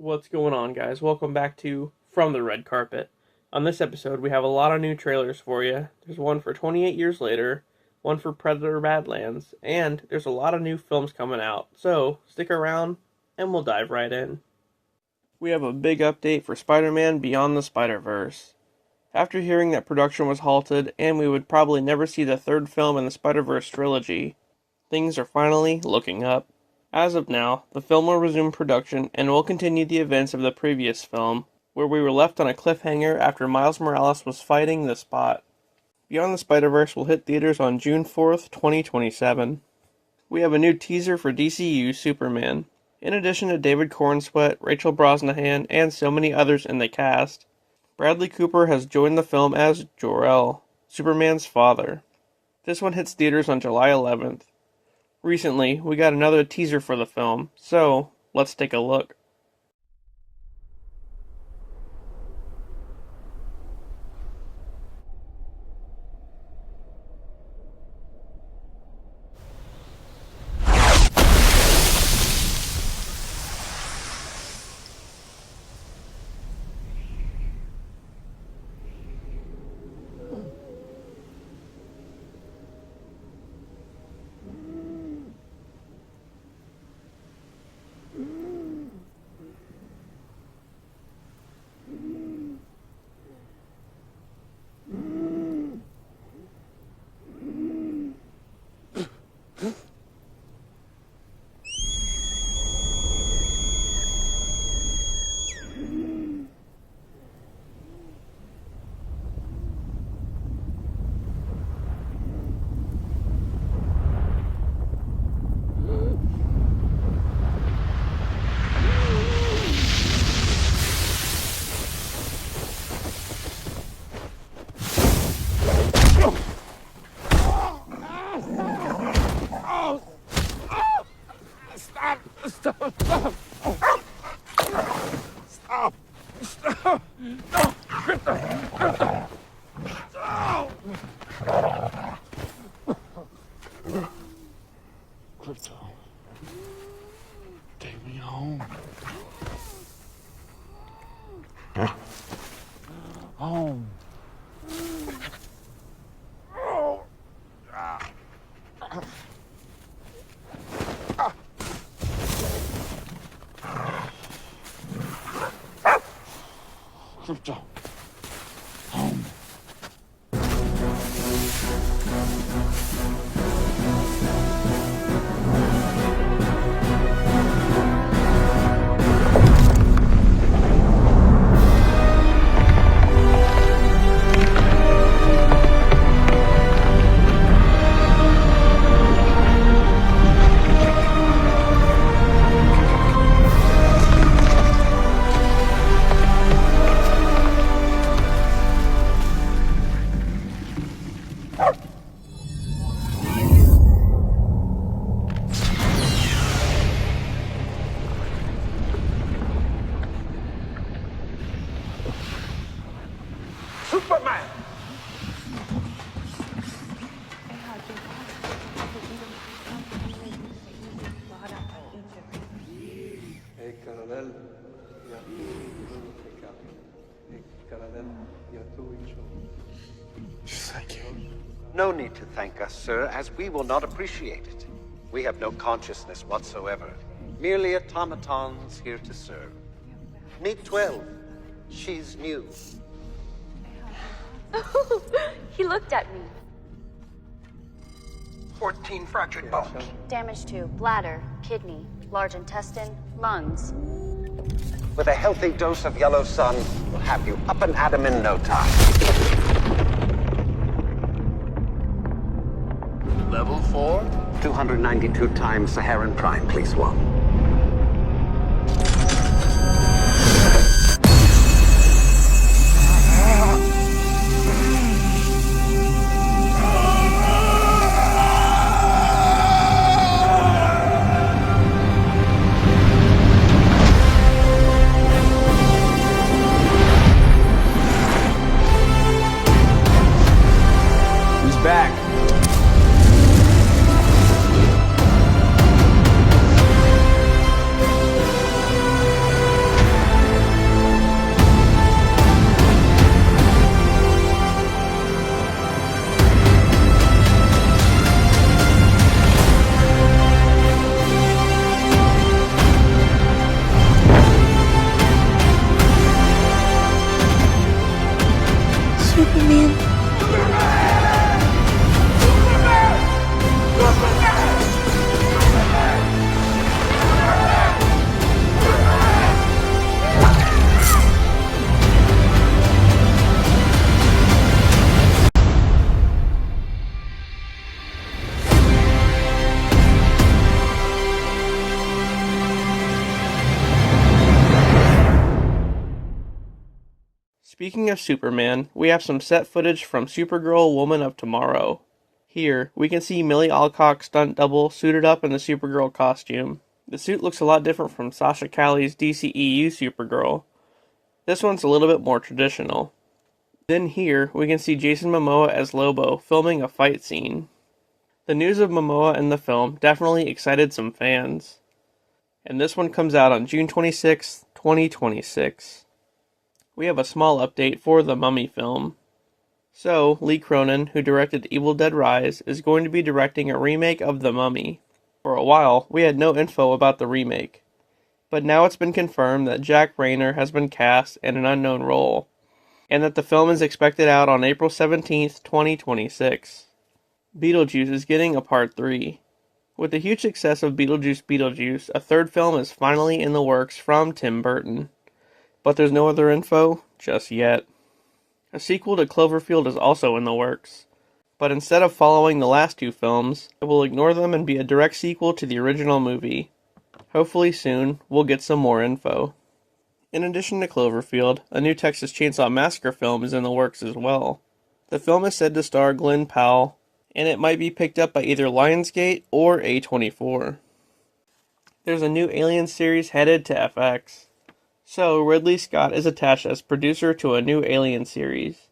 What's going on, guys? Welcome back to From the Red Carpet. On this episode, we have a lot of new trailers for you. There's one for 28 Years Later, one for Predator Badlands, and there's a lot of new films coming out. So, stick around, and we'll dive right in. We have a big update for Spider-Man Beyond the Spider-Verse. After hearing that production was halted, and we would probably never see the third film in the Spider-Verse trilogy, things are finally looking up. As of now, the film will resume production and will continue the events of the previous film, where we were left on a cliffhanger after Miles Morales was fighting the Spot. Beyond the Spider-Verse will hit theaters on June 4th, 2027. We have a new teaser for DCU Superman. In addition to David Cornsweet, Rachel Brosnahan, and so many others in the cast, Bradley Cooper has joined the film as Jor-El, Superman's father. This one hits theaters on July 11th. Recently, we got another teaser for the film, so let's take a look. Crypto, take me home. Home. Crypto. Home. Superman! Thank you. No need to thank us, sir, as we will not appreciate it. We have no consciousness whatsoever. Merely automatons here to serve. Meet 12. She's new. He looked at me. 14 fractured bones. Damage to bladder, kidney, large intestine, lungs. With a healthy dose of yellow sun, we'll have you up and at 'em in no time. Level 4? 292 times Saharan Prime, please, one. He's back. Speaking of Superman, we have some set footage from Supergirl Woman of Tomorrow. Here, we can see Millie Alcock's stunt double suited up in the Supergirl costume. The suit looks a lot different from Sasha Calle's DCEU Supergirl. This one's a little bit more traditional. Then here, we can see Jason Momoa as Lobo filming a fight scene. The news of Momoa in the film definitely excited some fans. And this one comes out on June 26, 2026. We have a small update for the Mummy film. So, Lee Cronin, who directed Evil Dead Rise, is going to be directing a remake of The Mummy. For a while, we had no info about the remake. But now it's been confirmed that Jack Rayner has been cast in an unknown role, and that the film is expected out on April 17th, 2026. Beetlejuice is getting a part 3. With the huge success of Beetlejuice, a third film is finally in the works from Tim Burton. But there's no other info just yet. A sequel to Cloverfield is also in the works. But instead of following the last two films, it will ignore them and be a direct sequel to the original movie. Hopefully soon, we'll get some more info. In addition to Cloverfield, a new Texas Chainsaw Massacre film is in the works as well. The film is said to star Glenn Powell, and it might be picked up by either Lionsgate or A24. There's a new Alien series headed to FX. So, Ridley Scott is attached as producer to a new Alien series.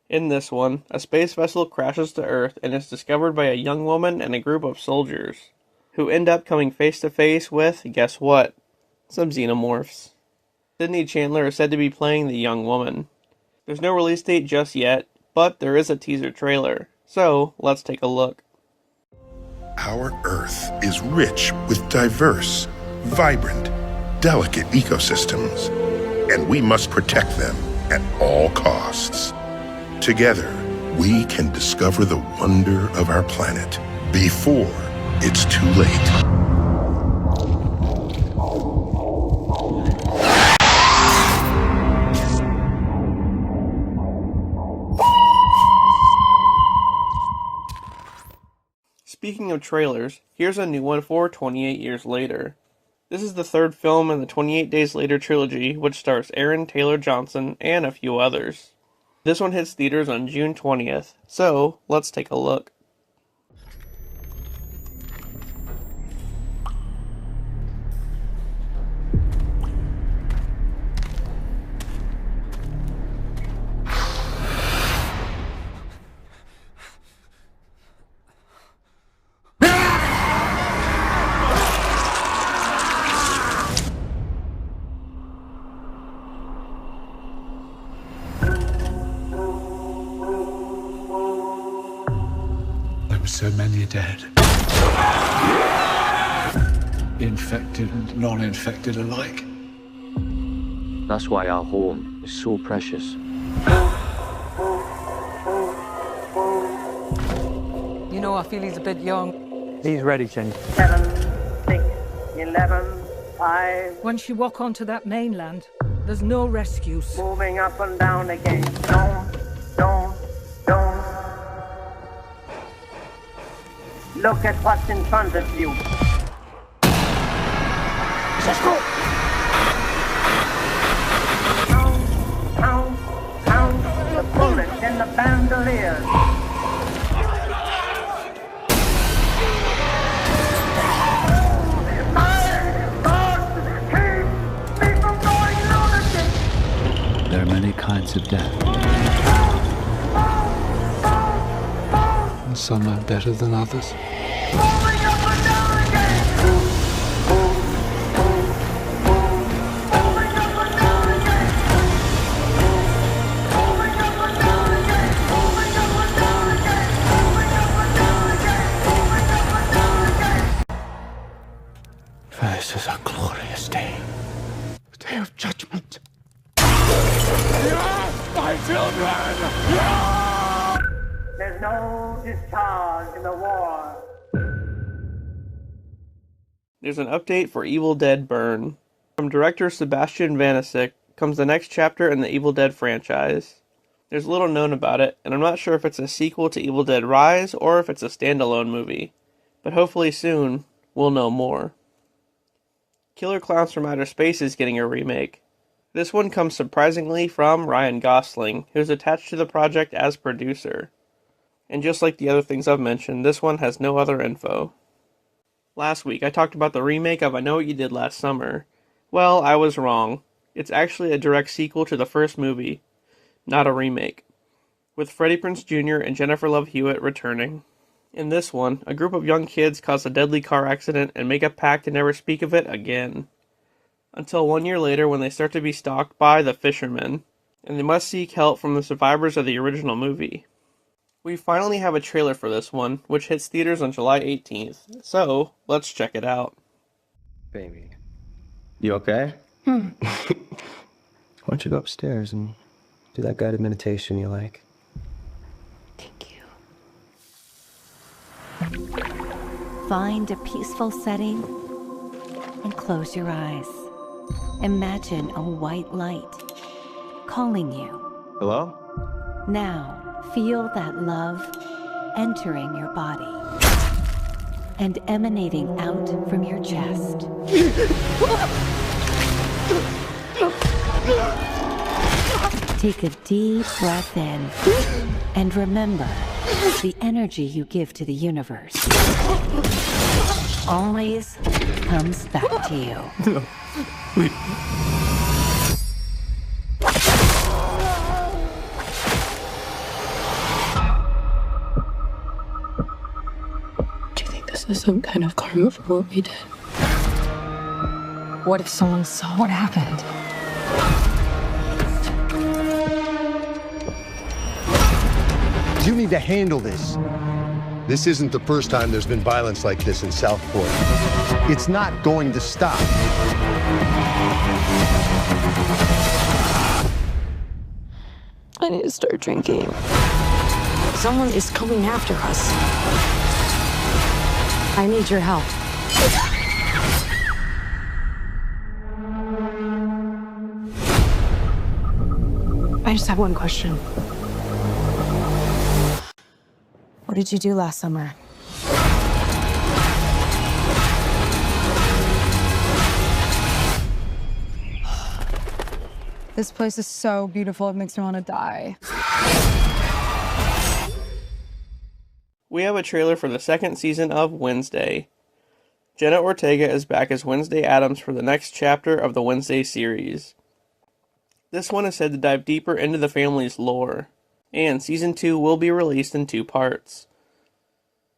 In this one, a space vessel crashes to Earth and is discovered by a young woman and a group of soldiers, who end up coming face to face with, guess what? Some xenomorphs. Sydney Chandler is said to be playing the young woman. There's no release date just yet, but there is a teaser trailer, so let's take a look. Our Earth is rich with diverse, vibrant, delicate ecosystems, and we must protect them at all costs. Together, we can discover the wonder of our planet before it's too late. Speaking of trailers, here's a new one for 28 Years Later. This is the third film in the 28 Days Later trilogy, which stars Aaron Taylor Johnson and a few others. This one hits theaters on June 20th, so let's take a look. So many dead. Infected and non-infected alike. That's why our home is so precious. You know, I feel he's a bit young. He's ready, Jenny. 7, 6, 11, 5. Once you walk onto that mainland, there's no rescues. Moving up and down again. Don't. Look at what's in front of you. Count the bullets in the bandoliers. Keep me from going lunatic. There are many kinds of death. And some are better than others. Moving up and down again. Moving up and down again. Moving up and down again. Moving up and down again. Moving up and down again. Moving up and down again. For this is a glorious day. A day of judgment. My children! There's no discharge in the war. There's an update for Evil Dead Burn. From director Sebastian Vanasek comes the next chapter in the Evil Dead franchise. There's little known about it, and I'm not sure if it's a sequel to Evil Dead Rise or if it's a standalone movie. But hopefully soon, we'll know more. Killer Clowns from Outer Space is getting a remake. This one comes surprisingly from Ryan Gosling, who's attached to the project as producer. And just like the other things I've mentioned, this one has no other info. Last week, I talked about the remake of I Know What You Did Last Summer. Well, I was wrong. It's actually a direct sequel to the first movie, not a remake, with Freddie Prinze Jr. and Jennifer Love Hewitt returning. In this one, a group of young kids cause a deadly car accident and make a pact to never speak of it again. Until 1 year later when they start to be stalked by the fishermen, and they must seek help from the survivors of the original movie. We finally have a trailer for this one, which hits theaters on July 18th, so let's check it out. Baby, you okay? Why don't you go upstairs and do that guided meditation you like? Thank you. Find a peaceful setting and close your eyes. Imagine a white light calling you. Hello? Now, feel that love entering your body and emanating out from your chest. Take a deep breath in and remember the energy you give to the universe always comes back to you. No, please. This is some kind of karma for what we did. What if someone saw what happened? You need to handle this. This isn't the first time there's been violence like this in Southport. It's not going to stop. I need to start drinking. Someone is coming after us. I need your help. I just have one question. What did you do last summer? This place is so beautiful, it makes me want to die. We have a trailer for the second season of Wednesday. Jenna Ortega is back as Wednesday Addams for the next chapter of the Wednesday series. This one is said to dive deeper into the family's lore, and Season 2 will be released in 2 parts.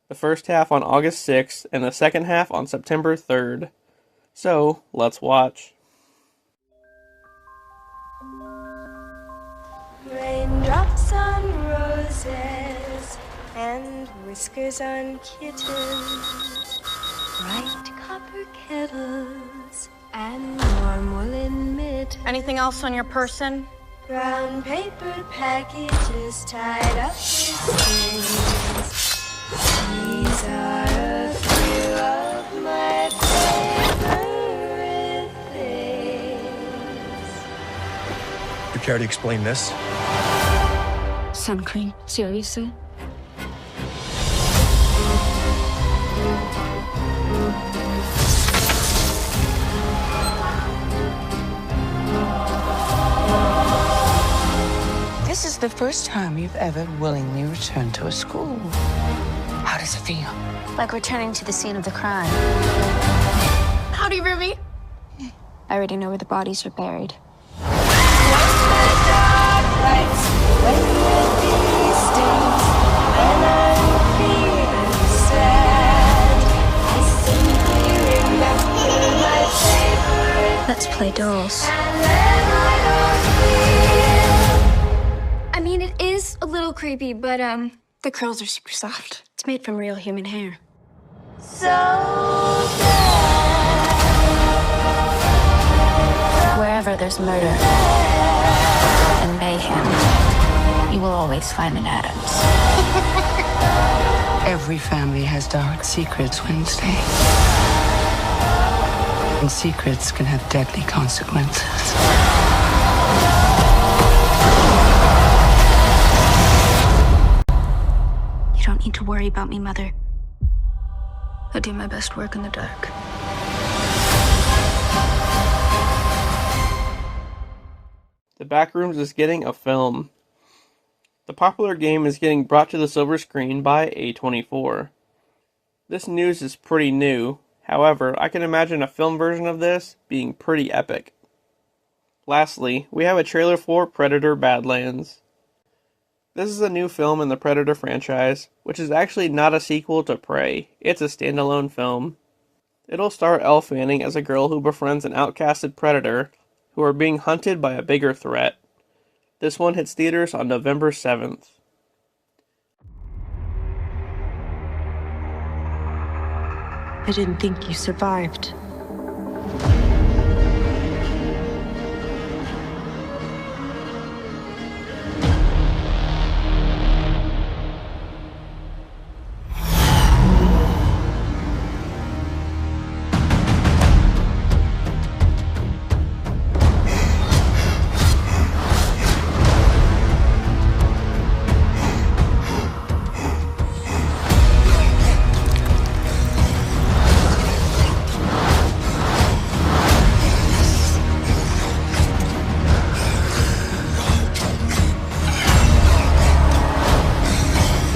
The first half on August 6th, and the second half on September 3rd. So, let's watch. Raindrops on roses and whiskers on kittens, bright copper kettles and warm woolen mittens. Anything else on your person? Brown paper packages tied up with strings. These are a few of my favorite things. You care to explain this? Sun cream, seriously? This is the first time you've ever willingly returned to a school. How does it feel? Like returning to the scene of the crime. Howdy, Ruby. I already know where the bodies are buried. Let's play dolls. I mean, it is a little creepy, but the curls are super soft. It's made from real human hair. Wherever there's murder and mayhem, you will always find an Addams. Every family has dark secrets, Wednesday. And secrets can have deadly consequences. You don't need to worry about me, Mother. I do my best work in the dark. The Backrooms is getting a film. The popular game is getting brought to the silver screen by A24. This news is pretty new, however, I can imagine a film version of this being pretty epic. Lastly, we have a trailer for Predator Badlands. This is a new film in the Predator franchise, which is actually not a sequel to Prey, it's a standalone film. It'll star Elle Fanning as a girl who befriends an outcasted predator who are being hunted by a bigger threat. This one hits theaters on November 7th. I didn't think you survived.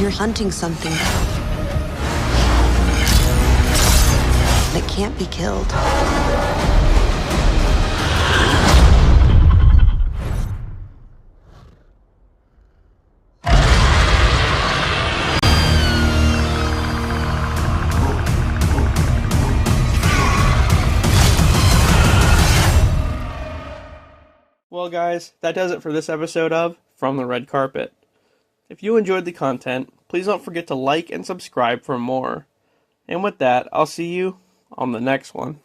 You're hunting something that can't be killed. Well guys, that does it for this episode of From the Red Carpet. If you enjoyed the content, please don't forget to like and subscribe for more. And with that, I'll see you on the next one.